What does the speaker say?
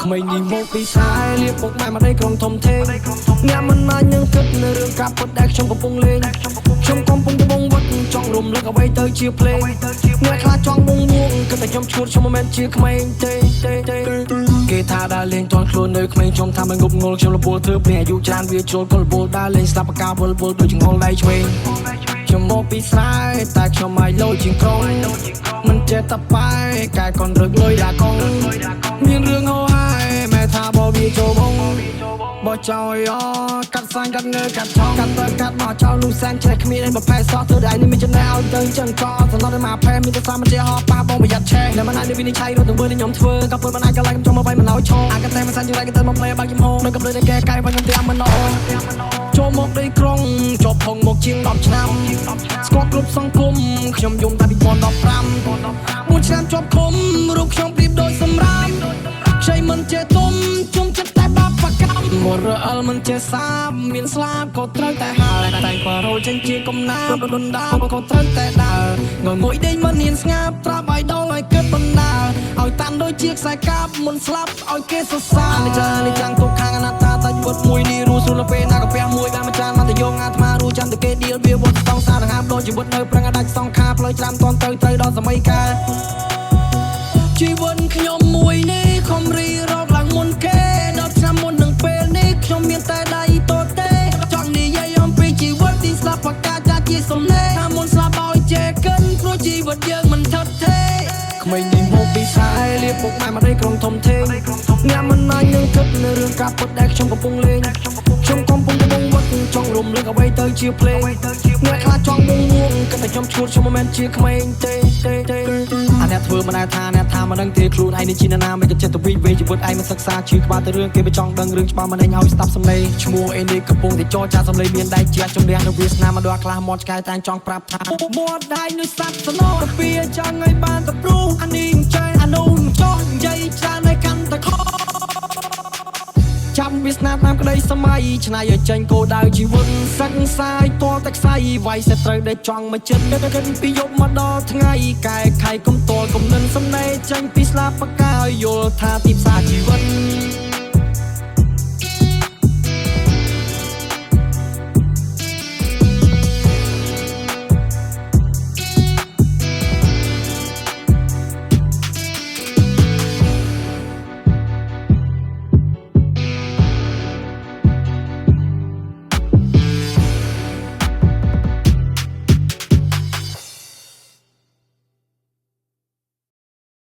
ក្មេងនេះមកពីស្រាយលៀបពុកម៉ែមកដីក្រុងធំធេងអ្នកមិនអាចនឹងគិតនៅរឿងការពិតដែលខ្ញុំកំពុងលេងខ្ញុំកំពុងត្បូងវត្តចង់រំលឹកអ្វីទៅជាភ្លេងអ្នកខ្លះចង់វងវងគិតតែខ្ញុំឈួតខ្ញុំមិនមែនជាក្មេងទេគេថាដើរលេងតន់ខ្លួននៅក្មេងខ្ញុំថាមិនងប់ងល់ខ្ញុំលពលធ្វើពីអាយុច្រើនវាជ្រុលកលពលដើរលេងស្លាប់បកាវល់ដូចចង្អុលដៃឆ្វេងខ្ញុំមកពីស្រែតែខ្ញុំឲ្យលោជាងក្រុងមិនចេះតែបែកែកនរឹកលុយដាកងមានរឿងហោហាយម៉ែថាបវាចូលបងបោះចោយកាត់សាញ់កាត់ងើកាត់ថងកាត់ទៅកាត់មកចោលលូសែនចេះគ្មានអីបផែសោះធ្វើតែនេះមានចំណែឲ្យទៅចឹងក៏សំណត់មកផែមានតែសាមិនចេះហោប៉ះបងប្រយ័ត្នឆេះតែមិនអាចវិនិច្ឆ័យរត់ទៅវិញខ្ញុំធ្វើក៏ពិតមិនអាចកន្លែងខ្ញុំមកបាយមិនឲ្យឈោអាកតែមិនសាញ់យ៉ាងไรក៏ទៅមកផ្លែបាក់ចំហនៅកំភ្លើតែកែកាយបាញ់ខ្ញុំទាំងមិនអស់ចូលមកដីក្រុងជាប់ផងមកជាង10ឆ្នាំស្គាល់គ្រប់សង្គមខ្ញុំយំតែពី2015 1 ឆ្នាំជាប់ឃុំរូបខ្ញុំប្រៀបដូចសម្រាមខ្ចីមិនចេះទុំជុំចិត្តតែបាបប្រកម្មមរអលមិនចេះសាបមានស្លាបក៏ត្រូវតែហើតែក៏រោចេញជាកំណាបដុនដាក៏ត្រូវតែដើរងងុយដេញមិនហ៊ានស្ងាប់ត្រាប់ឲ្យដល់ឲ្យគិតបណ្ដាឲ្យតាន់ដូចជាខ្សែកាបមុនស្លាប់ឲ្យគេសរសើរនេះចាំងទុកខាងអនត្តាតែវត្តមួយនេះរੂស្រួលពេលណាក៏ផ្ទះមួយបានម្ចាស់មកទៅយកអាត្មារੂចាំតែគេឌីលវាវត្តស្តង់សារហាបដូចជីវិតនៅប្រឹងដាច់សងខាផ្លូវច្រាំតន់ទៅដល់សម័យកាលជីវិតខ្ញុំមួយនេះខំរីរត់ឡើងមុនគេដល់ឆ្នាំមុននឹងពេលនេះខ្ញុំមានតែដៃតូចទេចង់និយាយអំពីជីវិតទីស្លាប់បកាចាជាសំឡេងថាមុនស្លាប់ឲ្យចេះកិនព្រោះជីវិតយើងមិនថិតទេក្មេងនេះមកពីស្រែលៀបពុកម៉ែមកដីក្រុងធំធេងអ្នកមិនអាចនឹងគិតនៅរឿងការពិតដែលខ្ញុំកំពុងលេងខ្ញុំកំពុងត្បូងវត្តចង់រំលឹកអ្វីទៅជាភ្លេងអ្នកខ្លះចង់វងវងគិតតែខ្ញុំឈួតខ្ញុំមិនមែនជាក្មេងទេអាអ្នកធ្វើមិនដែលថាអ្នកថាមិនដឹងទេខ្លួនឯងនេះជាណាមិនក៏ចិត្តទៅវិញជីវិតឯងមិនសិក្សាជឿក្បាលទៅរឿងគេមិនចង់ដឹងរឿងច្បាស់មិនឯងឲ្យស្ដាប់សំឡេងឈ្មោះអេនេះកំពុងតែចរចាសំឡេងមានដៃជាជំនះនៅវាសនាមកដល់ខ្លះមាត់ឆ្កែតែចង់ប្រាប់ថាមាត់ដៃនៅសัตว์សណោទៅពីចង់ឲ្យបានទៅព្រុសអានេះចៃអានោះចោះនិយាយច្រើនឲ្យកាន់តែខចាំវាសនាតាមក្តីសម័យឆ្នៃឲ្យចេញគោលដៅជីវិតសឹកសាយតតែខ្សែវាយសេះត្រូវដែលចង់មកចិត្តគិតពីយប់មកដល់ថ្ងៃកែខៃគុំតលគុំនិនសំណេរចេញពីស្លាបបកាយយល់ថាទីផ្សារជីវិត